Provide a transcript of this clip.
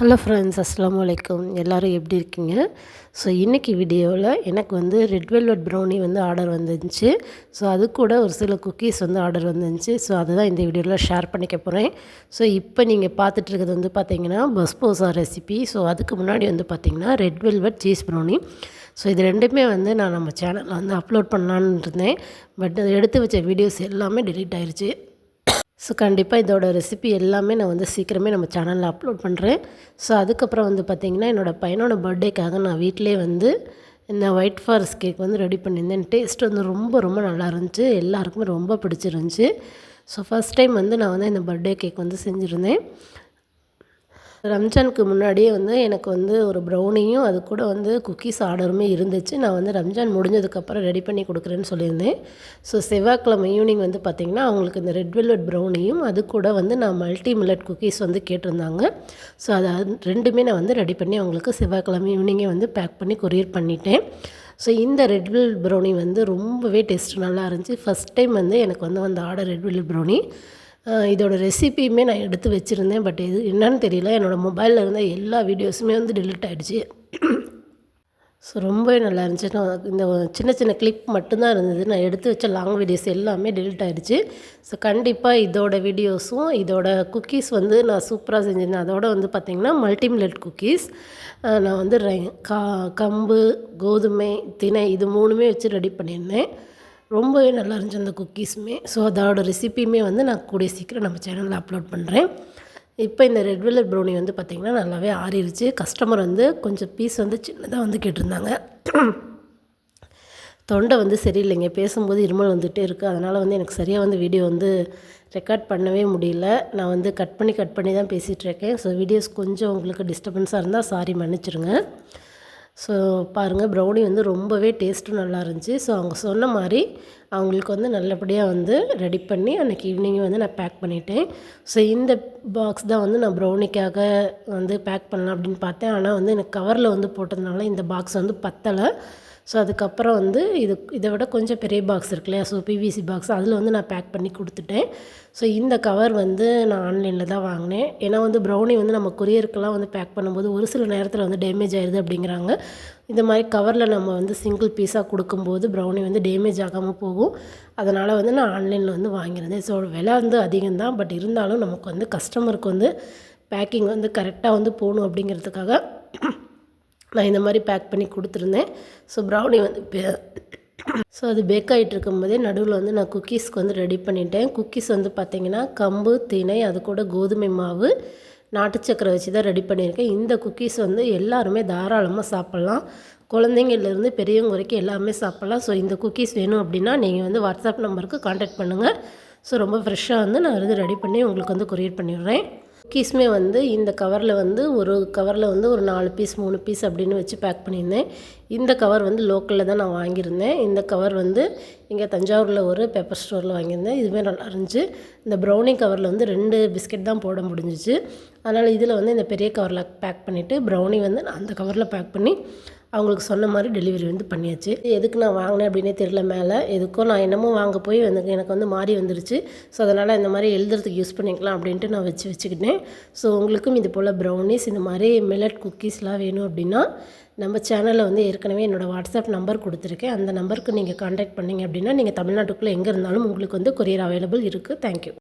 Hello friends, அஸ்ஸலாமு அலைக்கும். எல்லோரும் எப்படி இருக்கீங்க? ஸோ இன்றைக்கி வீடியோவில் எனக்கு வந்து ரெட் வெல்வெட் ப்ரௌனி வந்து ஆர்டர் வந்துருந்துச்சு. ஸோ அது கூட ஒரு சில குக்கீஸ் வந்து ஆர்டர் வந்துருந்துச்சு. ஸோ அதுதான் இந்த வீடியோவில் ஷேர் பண்ணிக்க போகிறேன். ஸோ இப்போ நீங்கள் பார்த்துட்ருக்கிறது வந்து பார்த்திங்கன்னா பஸ்போசா ரெசிபி. ஸோ அதுக்கு முன்னாடி வந்து பார்த்திங்கன்னா red velvet cheese brownie. So இது ரெண்டுமே வந்து நான் நம்ம சேனலில் வந்து அப்லோட் பண்ணலான்னு இருந்தேன். பட் எடுத்து வச்ச வீடியோஸ் எல்லாமே டெலீட் ஆயிடுச்சு. ஸோ கண்டிப்பாக இதோட ரெசிபி எல்லாமே நான் வந்து சீக்கிரமே நம்ம சேனலில் அப்லோட் பண்ணுறேன். ஸோ அதுக்கப்புறம் வந்து பார்த்திங்கன்னா என்னோடய பையனோட பர்த்டேக்காக நான் வீட்டிலே வந்து இந்த ஒயிட் ஃபாரஸ்ட் கேக் வந்து ரெடி பண்ணியிருந்தேன். டேஸ்ட் வந்து ரொம்ப ரொம்ப நல்லா இருந்துச்சு. எல்லாருக்குமே ரொம்ப பிடிச்சிருந்துச்சி. ஸோ ஃபஸ்ட் டைம் வந்து நான் வந்து இந்த பர்த்டே கேக் வந்து செஞ்சுருந்தேன். ரம்ஜானுக்கு முன்னாடியே வந்து எனக்கு வந்து ஒரு ப்ரௌனியும் அது கூட வந்து குக்கீஸ் ஆர்டருமே இருந்துச்சு. நான் வந்து ரம்ஜான் முடிஞ்சதுக்கப்புறம் ரெடி பண்ணி கொடுக்குறேன்னு சொல்லியிருந்தேன். ஸோ செவ்வாய்க்கிழமை ஈவினிங் வந்து பார்த்திங்கன்னா அவங்களுக்கு இந்த ரெட் வெல்வெட் ப்ரௌனியும் அது கூட வந்து நான் மல்டி மில்லட் குக்கீஸ் வந்து கேட்டிருந்தாங்க. ஸோ அதை ரெண்டுமே நான் வந்து ரெடி பண்ணி அவங்களுக்கு செவ்வாய்க்கிழமை ஈவினிங்கே வந்து பேக் பண்ணி கொரியர் பண்ணிட்டேன். ஸோ இந்த ரெட் வெல்வெட் ப்ரௌனி வந்து ரொம்பவே டேஸ்ட் நல்லா இருந்துச்சு. ஃபஸ்ட் டைம் வந்து எனக்கு வந்து அந்த ஆர்டர் ரெட் வெல்வெட் ப்ரௌனி. இதோட ரெசிபியுமே நான் எடுத்து வச்சுருந்தேன். பட் இது என்னன்னு தெரியல. என்னோடய மொபைலில் இருந்த எல்லா வீடியோஸுமே வந்து டெலீட் ஆகிடுச்சு. ஸோ ரொம்பவே நல்லா இருந்துச்சு. நான் இந்த சின்ன சின்ன கிளிப் மட்டும்தான் இருந்தது. நான் எடுத்து வச்ச லாங் வீடியோஸ் எல்லாமே டெலீட் ஆகிடுச்சு. ஸோ கண்டிப்பாக இதோட வீடியோஸும் இதோட குக்கீஸ் வந்து நான் சூப்பராக செஞ்சுருந்தேன். அதோட வந்து பார்த்திங்கன்னா மல்டி மில்லட் குக்கீஸ் நான் வந்து கம்பு, கோதுமை, திணை இது 3மே வச்சு ரெடி பண்ணியிருந்தேன். ரொம்பவே நல்லா இருந்துச்சு அந்த குக்கீஸுமே. ஸோ அதோட ரெசிபியுமே வந்து நான் கூடிய சீக்கிரம் நம்ம சேனலில் அப்லோட் பண்ணுறேன். இப்போ இந்த ரெட் வெல்வெட் ப்ரௌனி வந்து பார்த்திங்கன்னா நல்லாவே ஆறிடுச்சு. கஸ்டமர் வந்து கொஞ்சம் பீஸ் வந்து சின்னதாக வந்து கேட்டிருந்தாங்க. தொண்டை வந்து சரியில்லைங்க. பேசும்போது இருமல் வந்துகிட்டே இருக்குது. அதனால் வந்து எனக்கு சரியாக வந்து வீடியோ வந்து ரெக்கார்ட் பண்ணவே முடியல. நான் வந்து கட் பண்ணி தான் பேசிகிட்ருக்கேன். ஸோ வீடியோஸ் கொஞ்சம் உங்களுக்கு டிஸ்டர்பன்ஸாக இருந்தால் சாரி மன்னிச்சிடுங்க. ஸோ பாருங்கள், ப்ரௌனி வந்து ரொம்பவே டேஸ்ட்டும் நல்லா இருந்துச்சு. ஸோ அவங்க சொன்ன மாதிரி அவங்களுக்கு வந்து நல்லபடியாக வந்து ரெடி பண்ணி அன்றைக்கி ஈவினிங் வந்து நான் பேக் பண்ணிட்டேன். ஸோ இந்த பாக்ஸ் தான் வந்து நான் ப்ரௌனிக்காக வந்து பேக் பண்ணலாம் அப்படின்னு பார்த்தேன். ஆனால் வந்து எனக்கு கவரில் வந்து போட்டதுனால இந்த பாக்ஸ் வந்து பத்தலை. ஸோ அதுக்கப்புறம் வந்து இதை விட கொஞ்சம் பெரிய பாக்ஸ் இருக்கு இல்லையா, ஸோ பிவிசி பாக்ஸ், அதில் வந்து நான் பேக் பண்ணி கொடுத்துட்டேன். ஸோ இந்த கவர் வந்து நான் ஆன்லைனில் தான் வாங்கினேன். ஏன்னா வந்து ப்ரௌனி வந்து நம்ம கொரியருக்கெல்லாம் வந்து பேக் பண்ணும்போது ஒரு சில நேரத்தில் வந்து டேமேஜ் ஆயிடுது அப்படிங்கிறாங்க. இந்த மாதிரி கவரில் நம்ம வந்து சிங்கிள் பீஸாக கொடுக்கும்போது ப்ரௌனி வந்து டேமேஜ் ஆகாமல் போகும். அதனால் வந்து நான் ஆன்லைனில் வந்து வாங்கியிருந்தேன். ஸோ விலை வந்து அதிகம்தான். பட் இருந்தாலும் நமக்கு வந்து கஸ்டமருக்கு வந்து பேக்கிங் வந்து கரெக்டாக வந்து போகணும் அப்படிங்கிறதுக்காக நான் இந்த மாதிரி பேக் பண்ணி கொடுத்துருந்தேன். ஸோ ப்ரௌனி வந்து ஸோ அது பேக் ஆகிட்டு இருக்கும்போதே நடுவில் வந்து நான் குக்கீஸ்க்கு வந்து ரெடி பண்ணிட்டேன். குக்கீஸ் வந்து பார்த்திங்கன்னா கம்பு, திணை, அது கூட கோதுமை மாவு, நாட்டு சக்கரை வச்சு தான் ரெடி பண்ணியிருக்கேன். இந்த குக்கீஸ் வந்து எல்லாருமே தாராளமாக சாப்பிட்லாம். குழந்தைங்கள்லேருந்து பெரியவங்க வரைக்கும் எல்லாமே சாப்பிட்லாம். ஸோ இந்த குக்கீஸ் வேணும் அப்படின்னா நீங்கள் வந்து வாட்ஸ்அப் நம்பருக்கு கான்டாக்ட் பண்ணுங்கள். ஸோ ரொம்ப ஃப்ரெஷ்ஷாக வந்து நான் வந்து ரெடி பண்ணி உங்களுக்கு வந்து கொரியர் பண்ணிடுறேன். குக்கீஸுமே வந்து இந்த கவரில் வந்து ஒரு கவரில் வந்து ஒரு 4 பீஸ் 3 பீஸ் அப்படின்னு வச்சு பேக் பண்ணியிருந்தேன். இந்த கவர் வந்து லோக்கலில் தான் நான் வாங்கியிருந்தேன். இந்த கவர் வந்து இங்கே தஞ்சாவூரில் ஒரு பேப்பர் ஸ்டோரில் வாங்கியிருந்தேன். இதுவே நல்லா இருந்துச்சு. இந்த ப்ரௌனி கவரில் வந்து 2 பிஸ்கெட் தான் போட முடிஞ்சிச்சு. அதனால் இதில் வந்து இந்த பெரிய கவரில் பேக் பண்ணிவிட்டு ப்ரௌனி வந்து நான் அந்த கவரில் பேக் பண்ணி அவங்களுக்கு சொன்ன மாதிரி டெலிவரி வந்து பண்ணியாச்சு. எதுக்கு நான் வாங்கினேன் அப்படின்னே தெரியல. மேலே எதுக்கோ நான் என்னமோ வாங்க போய் எனக்கு வந்து மாறி வந்துருச்சு. ஸோ அதனால் இந்த மாதிரி எழுதுறதுக்கு யூஸ் பண்ணிக்கலாம் அப்படின்ட்டு நான் வச்சுக்கிட்டேன். ஸோ உங்களுக்கும் இது போல் ப்ரௌனிஸ் இந்த மாதிரி மில்லட் குக்கீஸ்லாம் வேணும் அப்படின்னா நம்ம சேனலில் வந்து ஏற்கனவே என்னோடய வாட்ஸ்அப் நம்பர் கொடுத்துருக்கேன். அந்த நம்பருக்கு நீங்கள் கான்டாக்ட் பண்ணிங்க அப்படின்னா நீங்கள் தமிழ்நாட்டுக்குள்ளே எங்கே இருந்தாலும் உங்களுக்கு வந்து கொரியர் அவைலபிள் இருக்குது. தேங்க்யூ.